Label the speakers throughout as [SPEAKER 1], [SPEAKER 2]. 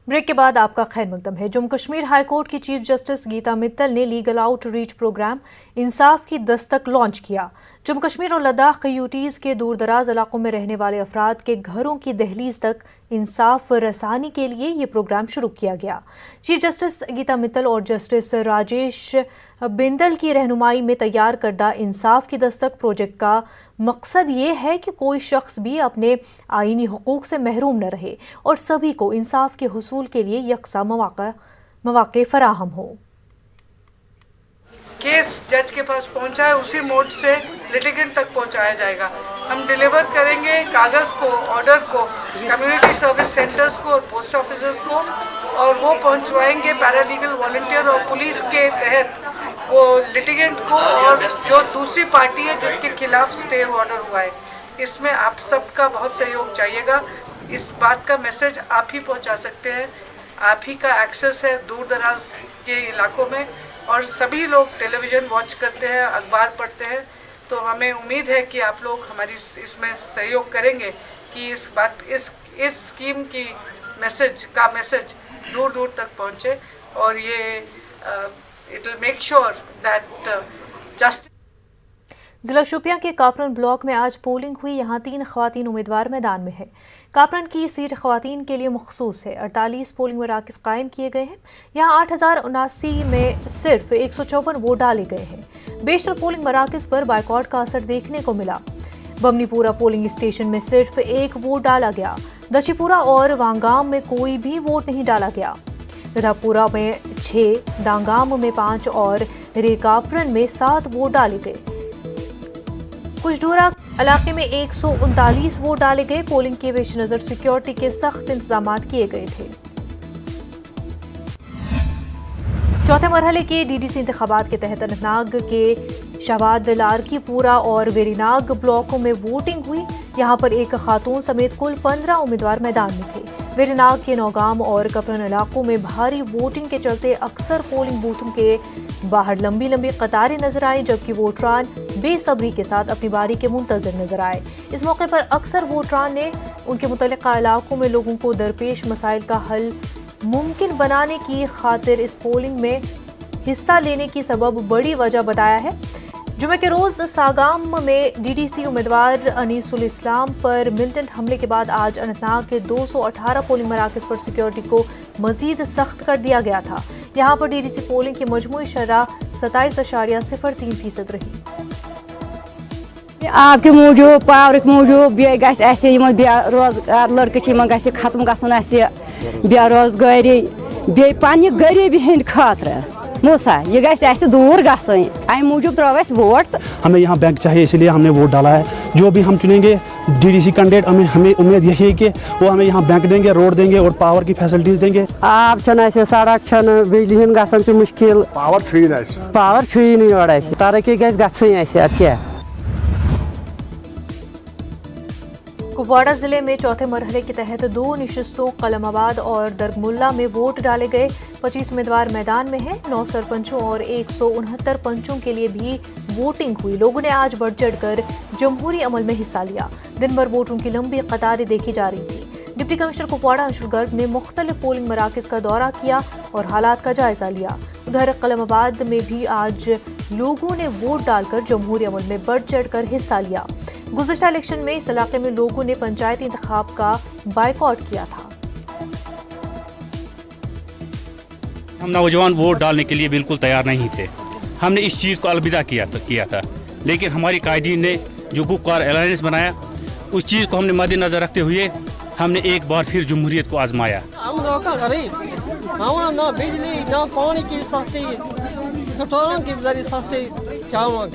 [SPEAKER 1] Break के बाद आपका खैर मकदम है। जम्मू कश्मीर हाई कोर्ट की चीफ जस्टिस गीता मित्तल ने लीगल आउटरीच प्रोग्राम इंसाफ की दस्तक लॉन्च किया। जम्मू कश्मीर और लद्दाख यूटीज के दूर दराज इलाकों में रहने वाले अफराद के घरों की दहलीज तक इंसाफ रसानी के लिए ये प्रोग्राम शुरू किया गया। चीफ जस्टिस गीता मित्तल और जस्टिस राजेश बिंदल की रहनुमाई में तैयार करदा इंसाफ की दस्तक प्रोजेक्ट का मकसद ये है कि कोई शख्स भी अपने आईनी हुकूक से महरूम न रहे और सभी को इंसाफ के हुसूल के लिए यकसा मौक़े फराहम हो।
[SPEAKER 2] केस जज के पास पहुंचा है, उसी मोड से लिटिगेंट तक पहुंचाया जाएगा। हम डिलीवर करेंगे कागज़ को, ऑर्डर को कम्युनिटी सर्विस सेंटर्स को और पोस्ट ऑफिसर्स को, और वो पहुंचवाएंगे पैरालीगल वॉलंटियर और पुलिस के तहत वो लिटिगेंट को और जो दूसरी पार्टी है जिसके खिलाफ स्टे ऑर्डर हुआ है। इसमें आप सबका बहुत सहयोग चाहिएगा। इस बात का मैसेज आप ही पहुंचा सकते हैं, आप ही का एक्सेस है दूर दराज के इलाकों में, और सभी लोग टेलीविज़न वॉच करते हैं, अखबार पढ़ते हैं, तो हमें उम्मीद है कि आप लोग हमारी इसमें सहयोग करेंगे कि इस स्कीम की मैसेज दूर दूर तक पहुंचे, और ये it will make sure that justice.
[SPEAKER 1] जिला शोपियां के कापरन ब्लॉक में आज पोलिंग हुई। यहाँ 3 ख़वातीन उम्मीदवार मैदान में है। कापरन की सीट ख़वातीन के लिए मखसूस है। 48 पोलिंग मराकज़ कायम किए गए हैं। यहाँ 8079 में सिर्फ 154 वोट डाले गए हैं। बेशतर पोलिंग मराकज़ पर बाइकॉट का असर देखने को मिला। बमनीपुरा पोलिंग स्टेशन में सिर्फ 1 वोट डाला गया। दशीपुरा और वांगाम में कोई भी वोट नहीं डाला गया। रधापुरा में 6, डांगाम में 5 और रेकापरन में 7 वोट डाले गए। कुशडूरा इलाके में 139 वोट डाले गए। पोलिंग के पेश नजर सिक्योरिटी के सख्त इंतजाम किए गए थे। चौथे मरहले के डीडीसी इंतखाबात के तहत अनंतनाग के शहबाद लारकीपुरा और वेरीनाग ब्लॉकों में वोटिंग हुई। यहाँ पर एक खातून समेत कुल 15 उम्मीदवार मैदान में थे। वेरीनाग के नौगाम और कपरन इलाकों में भारी वोटिंग के चलते अक्सर पोलिंग बूथों के बाहर लंबी लंबी कतारें नजर आई, जबकि वोटरान बेसब्री के साथ अपनी बारी के मुंतजर नजर आए। इस मौके पर अक्सर वोटरान ने उनके मुतल्लिका इलाकों में लोगों को दरपेश मसाइल का हल मुमकिन बनाने की खातिर इस पोलिंग में हिस्सा लेने की सबब बड़ी वजह बताया है। जुमे के रोज सागाम में डीडीसी उम्मीदवार अनीसुल इस्लाम पर मिलिटेंट हमले के बाद आज अनंतनाग के 218 पोलिंग मराकज़ पर सिक्योरिटी को मजीद सख्त कर दिया गया था। यहाँ पर डीडीसी पोलिंग की मजमूई शरह 27.03% रही।
[SPEAKER 3] आपके मूजूब पावर मूजूब बेरोजगार लड़के खत्म गसन बेरोजगारी बे पन्ने गरीबी हंद खातिर मूसा ये गैसे दूर गई अम मूजूब त्रो वोट।
[SPEAKER 4] हमें यहाँ बैंक चाहिए, इसलिए हमने वोट डाला है। जो भी हम चुनेंगे डीडीसी कैंडिडेट हमें उम्मीद यही है कि वो हमें यहाँ बैंक देंगे, रोड देंगे और पावर की फैसिलिटीज देंगे।
[SPEAKER 3] आब सड़क बिजली हंद गसन मुश्किल, पावर छुई नहीं तरक्की क्या।
[SPEAKER 1] कुपवाड़ा जिले में चौथे मरहले के तहत 2 निशस्तों कलमाबाद और दरगमुल्ला में वोट डाले गए। 25 उम्मीदवार मैदान में हैं। 9 सरपंचों और 169 पंचों के लिए भी वोटिंग हुई। लोगों ने आज बढ़ चढ़कर जमहूरी अमल में हिस्सा लिया। दिन भर वोटों की लंबी कतारें देखी जा रही थी। डिप्टी कमिश्नर कुपवाड़ा अंशुल गर्ग ने मुख्तलिफ पोलिंग मराकज़ का दौरा किया और हालात का जायजा लिया। उधर कलमाबाद में भी आज लोगों ने वोट डालकर जमहूरी अमल में बढ़ चढ़कर हिस्सा लिया। गुज़श्ता इलेक्शन में इस इलाके में लोगों ने पंचायती इंतखाब का बाइकॉट किया था।
[SPEAKER 5] हम नौजवान वोट डालने के लिए बिल्कुल तैयार नहीं थे। हमने इस चीज़ को अलविदा किया था, लेकिन हमारी कायदीन ने जो गुप्कार अलायंस बनाया उस चीज़ को हमने मद्देनजर रखते हुए हमने एक बार फिर जमहूरियत को आजमाया।
[SPEAKER 6] हम लोग का गरीब, ना बिजली ना पानी की सस्ती, सटोरों की जरिए सस्ती चावल,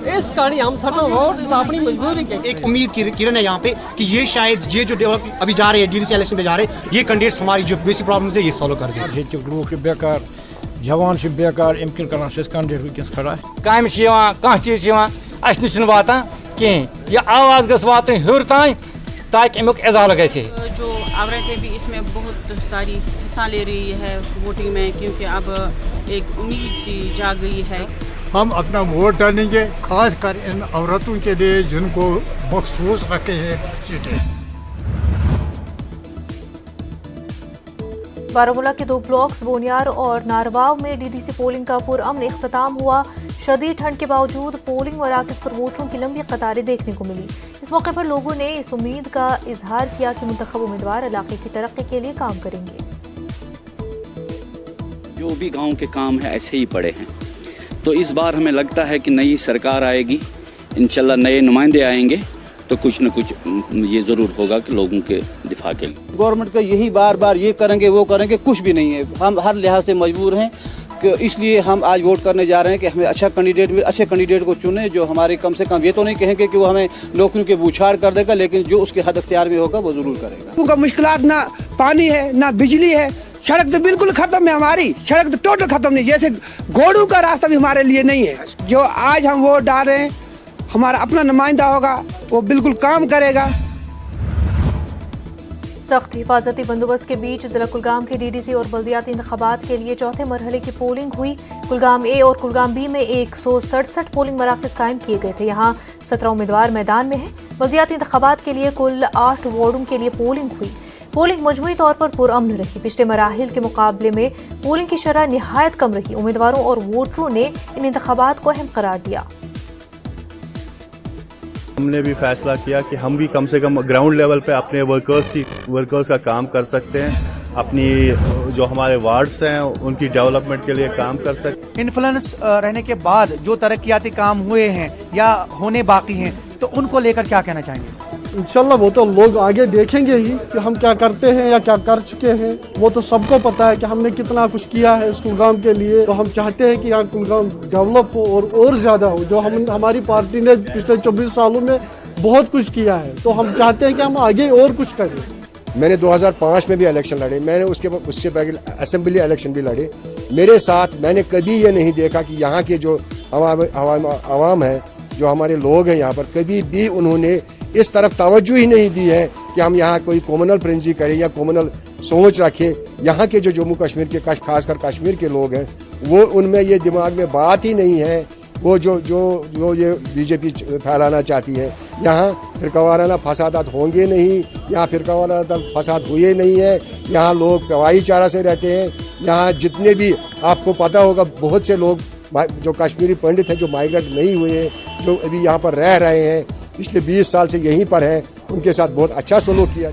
[SPEAKER 6] इस कारण हम सटल वोट इस अपनी मजबूरी के
[SPEAKER 7] एक उम्मीद की किरण है यहाँ पे कि ये शायद ये जो अभी जा रहे हैं डीडीसी इलेक्शन पे जा रहे हैं, ये कैंडिडेट्स हमारी जो बेसिक प्रॉब्लम्स है ये सॉल्व कर देंगे।
[SPEAKER 8] लोग बेकार जवान से बेकार इम्किन करना से कैंडिडेट वुनकस खड़ा
[SPEAKER 6] काम कह चीज अस नश वातान कहें, यह आवाज़ गस वातन हर तान ताकि अमुक इजाल गए।
[SPEAKER 9] जो औरतें भी इसमें बहुत सारी हिस्सा ले रही है वोटिंग में, क्योंकि अब एक उम्मीद सी जाग गई है।
[SPEAKER 8] हम अपना वोट डालेंगे खास कर इन औरतों के लिए जिनको मखसूस रखे हैं सीटें।
[SPEAKER 1] बारामूला के 2 ब्लॉक्स बोनियार और नारवाव में डीडीसी पोलिंग का पुरअमन इख्तिताम हुआ। शदीद ठंड के बावजूद पोलिंग मराकज़ पर वोटरों की लंबी कतारें देखने को मिली। इस मौके पर लोगों ने इस उम्मीद का इजहार किया कि मुंतखब उम्मीदवार इलाके की तरक्की के लिए काम करेंगे।
[SPEAKER 10] जो भी गांव के काम है ऐसे ही पड़े हैं, तो इस बार हमें लगता है कि नई सरकार आएगी, इंशाल्लाह नए नुमाइंदे आएंगे तो कुछ न कुछ ये ज़रूर होगा कि लोगों के दिफा के लिए।
[SPEAKER 11] गवर्नमेंट का यही बार बार ये करेंगे वो करेंगे, कुछ भी नहीं है। हम हर लिहाज से मजबूर हैं कि इसलिए हम आज वोट करने जा रहे हैं कि हमें अच्छे कैंडिडेट को चुने जो हमारे कम से कम, ये तो नहीं कहेंगे कि वो हमें नौकरियों के बूछाड़ कर देगा, लेकिन जो उसके हद अख्तियार में होगा वो ज़रूर करेगा।
[SPEAKER 12] उनका मुश्किलात ना पानी है ना बिजली है, सड़क तो बिल्कुल खत्म है, हमारी सड़क तो टोटल खत्म नहीं, जैसे घोड़ों का रास्ता भी हमारे लिए नहीं है। जो आज हम वोट डाल रहे हैं, हमारा अपना नुमाइंदा होगा, वो बिल्कुल काम करेगा।
[SPEAKER 1] सख्त हिफाजती बंदोबस्त के बीच जिला कुलगाम के डीडीसी और बल्दियाती इंतखाबात के लिए चौथे मरहले की पोलिंग हुई। कुलगाम ए और कुलगाम बी में 167 पोलिंग मराकज़ कायम किए गए थे। यहाँ 17 उम्मीदवार मैदान में हैं। बल्दियाती इंतखाबात के लिए कुल 8 वार्डों के लिए पोलिंग हुई। पोलिंग मजमूई तौर पर पुरअमन रही। पिछले मराहिल के मुकाबले में पोलिंग की शरह निहायत कम रही। उम्मीदवारों और वोटरों ने इन इंतखाबात को अहम करार दिया।
[SPEAKER 13] हमने भी फैसला किया कि हम भी कम से कम ग्राउंड लेवल पे अपने वर्कर्स का काम कर सकते हैं, अपनी जो हमारे वार्ड्स हैं उनकी डेवलपमेंट के लिए काम कर सकते हैं।
[SPEAKER 14] इन्फ्लुएंस रहने के बाद जो तरक्याती काम हुए हैं या होने बाकी हैं, तो उनको लेकर क्या कहना चाहेंगे?
[SPEAKER 15] इंशाल्लाह वो तो लोग आगे देखेंगे ही कि हम क्या करते हैं या क्या कर चुके हैं। वो तो सबको पता है कि हमने कितना कुछ किया है इस कुलगाम के लिए। तो हम चाहते हैं कि यहाँ कुलगाम डेवलप हो और ज़्यादा हो। जो हमारी पार्टी ने पिछले 24 सालों में बहुत कुछ किया है, तो हम चाहते हैं कि हम आगे और कुछ करें।
[SPEAKER 16] मैंने 2005 में भी इलेक्शन लड़े, मैंने उसके पहले असेंबली इलेक्शन भी लड़े। मेरे साथ मैंने कभी ये नहीं देखा कि यहाँ के जो आवाम है, जो हमारे लोग हैं यहाँ पर, कभी भी उन्होंने इस तरफ तवज्जो ही नहीं दी है कि हम यहाँ कोई कॉमनल प्रिंसी करें या कॉमनल सोच रखें। यहाँ के जो जम्मू कश्मीर के खासकर कश्मीर के लोग हैं, वो उनमें ये दिमाग में बात ही नहीं है। वो जो ये बीजेपी फैलाना चाहती है, यहाँ फिरकावाराना फसादात होंगे नहीं, यहाँ फिरकावाराना फसाद हुए नहीं है। यहाँ लोग भाईचारा से रहते हैं। यहाँ जितने भी आपको पता होगा, बहुत से लोग जो कश्मीरी पंडित हैं जो माइग्रेट नहीं हुए हैं, जो अभी यहाँ पर रह रहे हैं, पिछले 20 साल से यहीं पर हैं, उनके साथ बहुत अच्छा सलूक किया।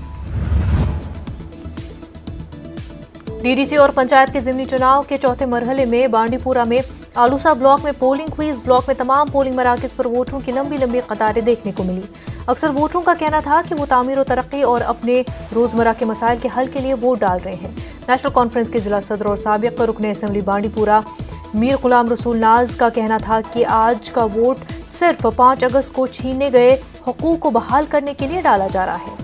[SPEAKER 1] डीडीसी और पंचायत के ज़िमनी चुनाव के चौथे मरहले में बांडीपुरा में आलूसा ब्लॉक में पोलिंग हुई। इस ब्लॉक में तमाम पोलिंग मराकज़ पर वोटरों की लंबी लंबी कतारें देखने को मिली। अक्सर वोटरों का कहना था कि वो तामीर और तरक्की और अपने रोज़मर्रा के मसाइल के हल के लिए वोट डाल रहे हैं। नेशनल कॉन्फ्रेंस के जिला सदर और साबिक़ रुकन असम्बली बांडीपुरा मीर गुलाम रसूल नाज का कहना था कि आज का वोट सिर्फ 5 अगस्त को छीने गए हुकूक को बहाल करने के लिए डाला जा रहा है।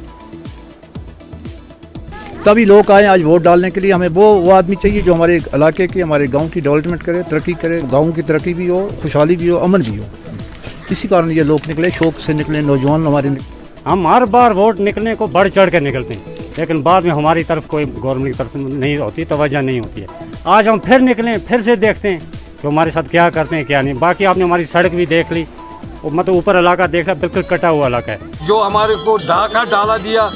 [SPEAKER 17] तभी लोग आए आज वोट डालने के लिए। हमें वो आदमी चाहिए जो हमारे इलाके की, हमारे गांव की डेवलपमेंट करे, तरक्की करे, गांव की तरक्की भी हो, खुशहाली भी हो, अमन भी हो। इसी कारण ये लोग निकले, शौक से निकले, नौजवान हमारे।
[SPEAKER 18] हम हर बार वोट निकलने को बढ़ चढ़ कर निकलते हैं, लेकिन बाद में हमारी तरफ कोई गवर्नमेंट की तरफ से नहीं होती, तवज्जो नहीं होती है। आज हम फिर निकलें, फिर से देखते हैं कि हमारे साथ क्या करते हैं क्या नहीं। बाकी आपने हमारी सड़क भी देख ली, मतलब ऊपर इलाका देख लिया, बिल्कुल कटा हुआ इलाका है।
[SPEAKER 19] जो हमारे को डाका डाला दिया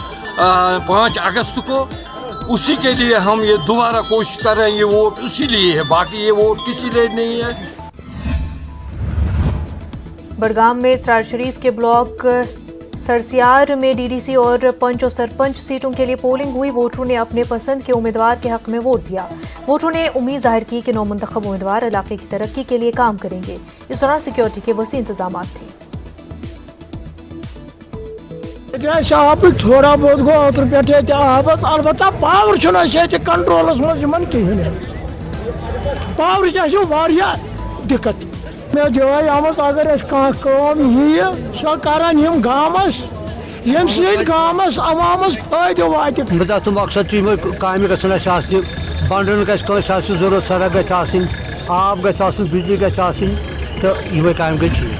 [SPEAKER 19] 5 अगस्त को, उसी के लिए हम ये दोबारा कोशिश कर रहे हैं। ये वोट उसी लिए है, बाकी ये वोट किसी लिए नहीं है।
[SPEAKER 1] बड़गाम में सरार शरीफ के ब्लॉक सरसियार में डीडीसी और पंच और सरपंच सीटों के लिए पोलिंग हुई। वोटरों ने अपने पसंद के उम्मीदवार के हक में वोट दिया। वोटरों ने उम्मीद जाहिर की कि नौमुंतखब उम्मीदवार इलाके की तरक्की के लिए काम करेंगे। इस दौरान सिक्योरिटी के वसी इंतजाम थे।
[SPEAKER 12] थोड़ा बहुत गो ओतर पे आबस, अलबत्ता पावर कंट्रोलस मन कहें। पावर दिक्कत मे जाय आमत। अगर यह करान गामस, गामस अवामस फायदे वात।
[SPEAKER 11] तुम मकसद काम गन बंडन गरूरत, सड़क गई, आब गई, बिजली गई, तो ये काम गई।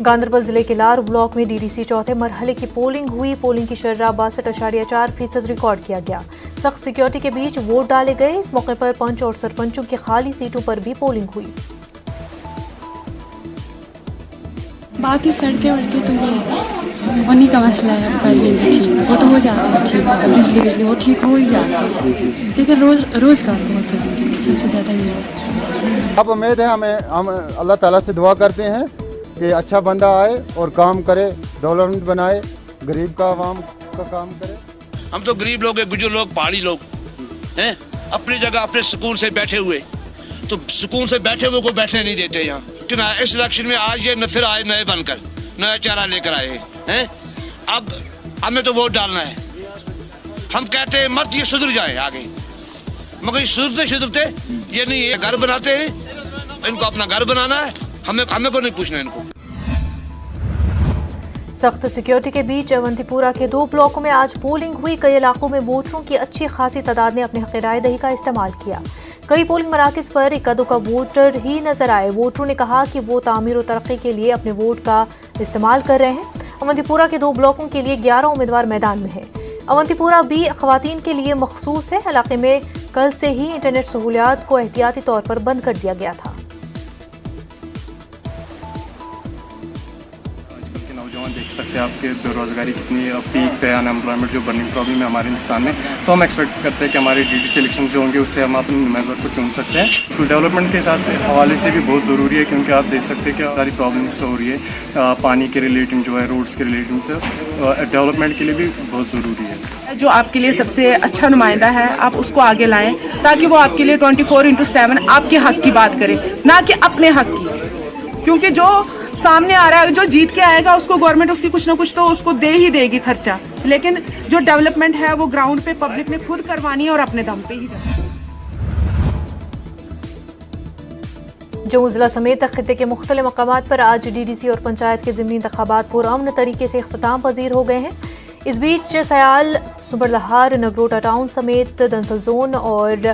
[SPEAKER 1] गांदरबल जिले के लार ब्लॉक में डीडीसी चौथे मरहले की पोलिंग हुई। पोलिंग की शर्रा 62.4% रिकॉर्ड किया गया। सख्त सिक्योरिटी के बीच वोट डाले गए। इस मौके पर पंच और सरपंचों की खाली सीटों पर भी पोलिंग हुई।
[SPEAKER 20] बाकी सड़कें वड़कें तो बनी का मसला है कर लेंगे ठीक, वो तो हो जाता है ठीक, बिजली वो ठीक हो ही जाता है, लेकिन रोज़गार बहुत ज़रूरी है, सबसे ज़्यादा ये है।
[SPEAKER 21] अब उम्मीद है हम अल्लाह ताला से दुआ करते हैं कि अच्छा बंदा आए और काम करे, डेवलपमेंट बनाए, गरीब का आवाम का काम करे।
[SPEAKER 22] हम तो गरीब लोग हैं, गुजर लोग, पहाड़ी लोग हैं, अपनी जगह अपने सुकून से बैठे हुए, तो सुकून से बैठे हुए को बैठने नहीं देते यहाँ। क्यों इस इलेक्शन में आज ये फिर आए नए बनकर, नया चेहरा लेकर आए हैं। अब हमें तो वोट डालना है। हम कहते हैं मत ये सुधर जाए आगे, मगर ये सुधरते ये नहीं है। घर बनाते हैं, इनको अपना घर बनाना है, हमें को नहीं पूछना इनको।
[SPEAKER 1] सख्त सिक्योरिटी के बीच अवंतीपुरा के 2 ब्लॉकों में आज पोलिंग हुई। कई इलाकों में वोटरों की अच्छी खासी तादाद ने अपने हक राय दही का इस्तेमाल किया। कई पोलिंग मराकज पर इक्का दुक्का वोटर ही नजर आए। वोटरों ने कहा कि वो तामीर और तरक्की के लिए अपने वोट का इस्तेमाल कर रहे हैं। अवंतीपुरा के 2 ब्लॉकों के लिए 11 उम्मीदवार मैदान में हैं। अवंतीपुरा भी खवातीन के लिए मखसूस है। इलाके में कल से ही इंटरनेट सहूलियात को एहतियाती तौर पर बंद कर दिया गया था।
[SPEAKER 23] नौजवान देख सकते हैं आपके बेरोजगारी कितनी पीक पे, अनएम्प्लॉयमेंट जो बर्निंग प्रॉब्लम है हमारे हिंदुस्तान में, तो हम एक्सपेक्ट करते हैं कि हमारे डीडीसी इलेक्शन जो होंगे उससे हम अपने उम्मीदवार को चुन सकते हैं। तो डेवलपमेंट के हिसाब से हवाले से भी बहुत ज़रूरी है, क्योंकि आप देख सकते हैं कि सारी प्रॉब्लम्स हो रही है पानी के रिलेटिव जो है, रोड्स के रिलेटिव, तो डेवलपमेंट के लिए भी बहुत ज़रूरी है।
[SPEAKER 24] जो आपके लिए सबसे अच्छा नुमाइंदा है आप उसको आगे लाएं, ताकि वो आपके लिए 24/7 आपके हक की बात करे, ना कि अपने हक की। क्योंकि जो सामने आ रहा है, जो जीत के आएगा उसको गवर्नमेंट उसकी कुछ ना कुछ तो उसको दे ही देगी खर्चा, लेकिन जो डेवलपमेंट है वो ग्राउंड पे पब्लिक ने खुद करवानी है और अपने दम पे ही करवानी है।
[SPEAKER 1] जम्मू जिला समेत खित्ते के मुख्तलिफ मकामात पर आज डीडीसी और पंचायत के ज़िमनी इंतखाबात पुरअमन तरीके से इख्तिताम पजीर हो गए हैं। इस बीच सयाल, सुबरलहार, नगरोटा टाउन समेत दंसल जोन और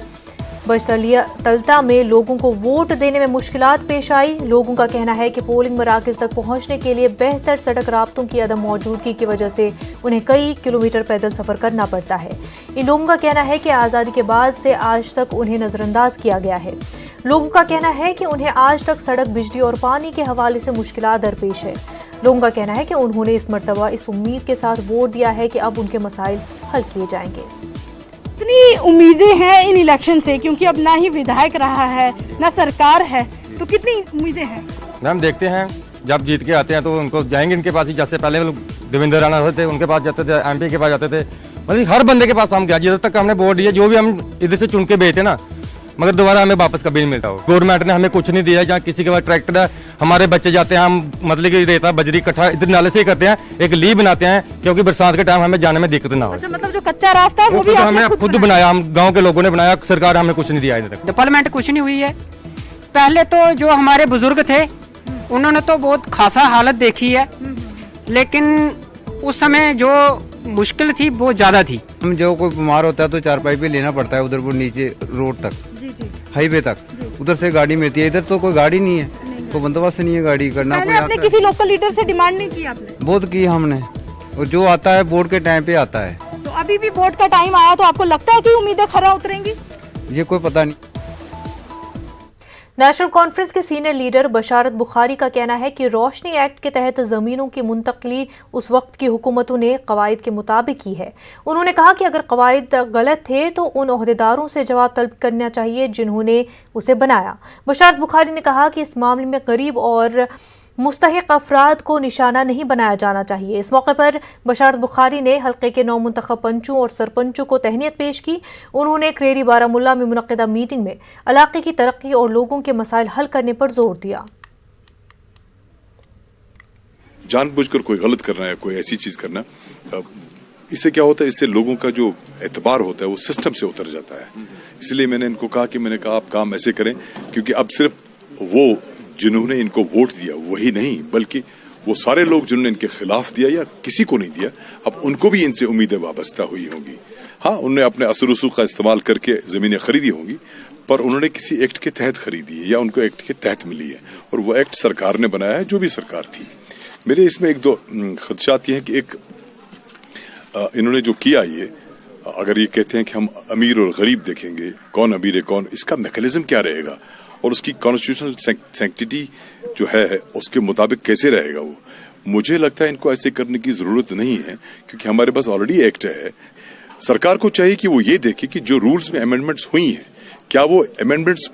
[SPEAKER 1] बजतलिया तलता में लोगों को वोट देने में मुश्किलात पेश आई। लोगों का कहना है कि पोलिंग मराकज़ तक पहुंचने के लिए बेहतर सड़क राब्तों की अदम मौजूदगी की वजह से उन्हें कई किलोमीटर पैदल सफ़र करना पड़ता है। इन लोगों का कहना है कि आज़ादी के बाद से आज तक उन्हें नज़रअंदाज किया गया है। लोगों का कहना है कि उन्हें आज तक सड़क, बिजली और पानी के हवाले से मुश्किलात दरपेश है। लोगों का कहना है कि उन्होंने इस मरतबा इस उम्मीद के साथ वोट दिया है कि अब उनके मसाइल हल किए जाएंगे।
[SPEAKER 25] इतनी उम्मीदें हैं इन इलेक्शन से, क्योंकि अब ना ही विधायक रहा है ना सरकार है, तो कितनी उम्मीदें हैं।
[SPEAKER 26] मैम देखते हैं, जब जीत के आते हैं तो उनको जाएंगे इनके पास ही। जैसे पहले लोग देवेंद्र राणा होते थे, उनके पास जाते थे, एमपी के पास जाते थे, मतलब हर बंदे के पास हम गया। जिधर तक हमने वोट दिया, जो भी हम इधर से चुन के भेजते ना, मगर दोबारा हमें वापस कभी नहीं मिलता हो। गवर्नमेंट ने हमें कुछ नहीं दिया। जहाँ किसी के पास ट्रैक्टर है, हमारे बच्चे जाते हैं, हम मतलब कि रेता बजरी इकट्ठा इधर नाले से ही करते हैं, एक ली बनाते हैं, क्योंकि बरसात के टाइम हमें जाने में दिक्कत ना हो।
[SPEAKER 25] अच्छा, मतलब जो कच्चा रास्ता है वो भी
[SPEAKER 26] हमने खुद बनाया, हम गाँव के लोगों ने बनाया, सरकार हमें कुछ नहीं दिया इधर तक।
[SPEAKER 27] डेवलपमेंट कुछ नहीं हुई है। पहले तो जो हमारे बुजुर्ग थे उन्होंने तो बहुत खासा हालत देखी है, लेकिन उस समय जो मुश्किल थी वो ज़्यादा थी।
[SPEAKER 28] हम जो कोई बीमार होता है तो चारपाई पे लेना पड़ता है, उधर वो नीचे रोड तक, हाईवे तक, उधर से गाड़ी मिलती है। इधर तो कोई गाड़ी नहीं है, कोई बंदोबस्त नहीं है गाड़ी करना।
[SPEAKER 25] पहले आपने किसी लोकल लीडर से डिमांड नहीं की आपने?
[SPEAKER 28] बहुत की हमने, और जो आता है वोट के टाइम पे आता है।
[SPEAKER 25] तो अभी भी वोट का टाइम आया तो आपको लगता है कि उम्मीदें खरा उतरेंगी?
[SPEAKER 28] ये कोई पता नहीं।
[SPEAKER 1] नेशनल कॉन्फ्रेंस के सीनियर लीडर बशारत बुखारी का कहना है कि रोशनी एक्ट के तहत ज़मीनों की मुंतकली उस वक्त की हुकूमतों ने कवायद के मुताबिक की है। उन्होंने कहा कि अगर कवायद गलत थे तो उन ओहदेदारों से जवाब तलब करना चाहिए जिन्होंने उसे बनाया। बशारत बुखारी ने कहा कि इस मामले में गरीब और मुस्तहिक अफराद को निशाना नहीं बनाया जाना चाहिए। इस मौके पर बशारत बुखारी ने हल्के के 9 मुंतखब पंचों और सरपंचों को तहनीत पेश की। उन्होंने क्रेरी बारामुल्ला में मुनक्किदा मीटिंग में इलाके की तरक्की और लोगों के मसाइल हल करने पर जोर दिया।
[SPEAKER 29] जानबूझकर कोई गलत करना है, कोई ऐसी चीज करना, इससे क्या होता है, इससे लोगों का जो एतबार होता है वो सिस्टम से उतर जाता है। इसलिए मैंने इनको कहा आप काम ऐसे करें, क्योंकि अब सिर्फ वो जिन्होंने इनको वोट दिया वही नहीं, बल्कि वो सारे लोग जिन्होंने इनके खिलाफ दिया या किसी को नहीं दिया, अब उनको भी इनसे उम्मीदें वाबस्ता हुई होंगी। हाँ, उन्होंने अपने असर रसूख का इस्तेमाल करके जमीनें खरीदी होंगी, पर उन्होंने किसी एक्ट के तहत खरीदी है या उनको एक्ट के तहत मिली है, और वो एक्ट सरकार ने बनाया है, जो भी सरकार थी। मेरे इसमें एक दो खदशात ये हैं कि एक इन्होंने जो किया, ये अगर ये कहते हैं कि हम अमीर और गरीब देखेंगे, कौन अमीर है कौन, इसका मैकेनिज्म क्या रहेगा और उसकी कॉन्स्टिट्यूशनल सैंक्टिटी जो है उसके मुताबिक कैसे रहेगा वो। मुझे लगता है इनको ऐसे करने की जरूरत नहीं है, क्योंकि हमारे पास ऑलरेडी एक्ट है। सरकार को चाहिए कि वो ये देखे कि जो रूल्स में अमेंडमेंट्स हुई हैं, क्या वो अमेंडमेंट्स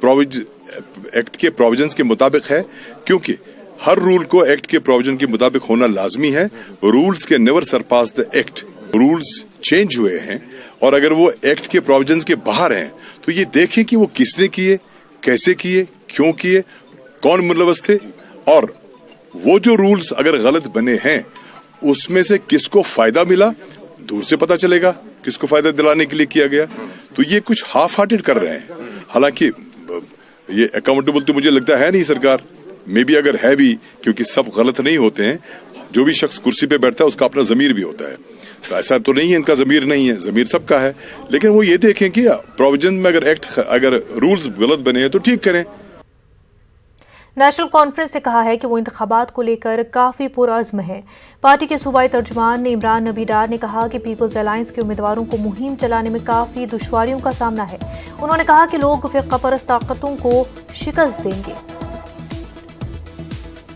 [SPEAKER 29] एक्ट के प्रोविजंस के मुताबिक है, क्योंकि हर रूल को एक्ट के प्रोविजन के मुताबिक होना लाजमी है। रूल्स के never surpass the act. Rules change हुए हैं और अगर वो एक्ट के प्रोविजंस के बाहर हैं तो ये देखें कि वो किसने किए, कैसे किए, क्यों किए, कौन मुलव्वस थे, और वो जो रूल्स अगर गलत बने हैं उसमें से किसको फायदा मिला, दूर से पता चलेगा किसको फायदा दिलाने के लिए किया गया। तो ये कुछ हाफ हार्टेड कर रहे हैं। हालांकि ये अकाउंटेबल तो मुझे लगता है नहीं सरकार, मे बी अगर है भी, क्योंकि सब गलत नहीं होते हैं, जो भी शख्स कुर्सी पे बैठता है उसका अपना जमीर भी होता है। तो ऐसा तो नहीं है इनका जमीर नहीं है, जमीर सबका है, लेकिन वो ये देखें कि प्रोविजन में अगर रूल्स गलत बने हैं तो ठीक करें।
[SPEAKER 1] नेशनल कॉन्फ्रेंस ने कहा है कि वो इंतखाबात को लेकर काफी पुरअज़्म है। पार्टी के सूबाई तर्जुमान इमरान नबी डार ने कहा कि पीपल्स अलायंस के उम्मीदवारों को मुहिम चलाने में काफी दुश्वारियों का सामना है। उन्होंने कहा कि लोग फिरका परस्त ताकतों को शिकस्त देंगे।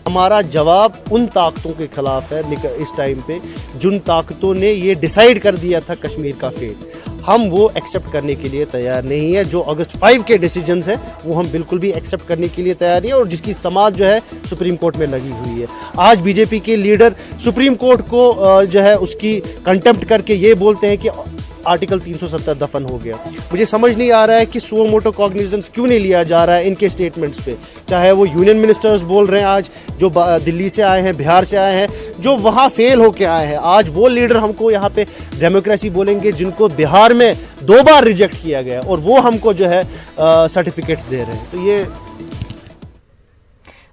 [SPEAKER 2] हमारा जवाब उन ताकतों के खिलाफ है इस टाइम पे जिन ताकतों ने ये डिसाइड कर दिया था कश्मीर का फेट। हम वो एक्सेप्ट करने के लिए तैयार नहीं है। जो अगस्त 5 के डिसीजंस हैं वो हम बिल्कुल भी एक्सेप्ट करने के लिए तैयार नहीं है, और जिसकी समाज जो है सुप्रीम कोर्ट में लगी हुई है। आज बीजेपी के लीडर सुप्रीम कोर्ट को जो है उसकी कंटेम्प्ट करके ये बोलते हैं कि आर्टिकल 370 दफन हो गया। मुझे समझ नहीं आ रहा है कि सुओ मोटो कॉग्निजेंस क्यों नहीं लिया जा रहा है इनके स्टेटमेंट्स पे। चाहे वो यूनियन मिनिस्टर्स बोल रहे हैं आज, जो दिल्ली से आए हैं, बिहार से आए हैं, जो वहाँ फेल होके आए हैं, आज वो लीडर हमको यहाँ पे डेमोक्रेसी बोलेंगे जिनको बिहार में 2 बार रिजेक्ट किया गया, और वो हमको जो है सर्टिफिकेट्स दे रहे हैं। तो ये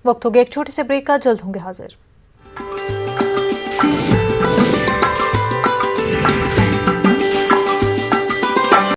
[SPEAKER 1] वक्त हो गया एक छोटे से ब्रेक का, जल्द होंगे हाजिर।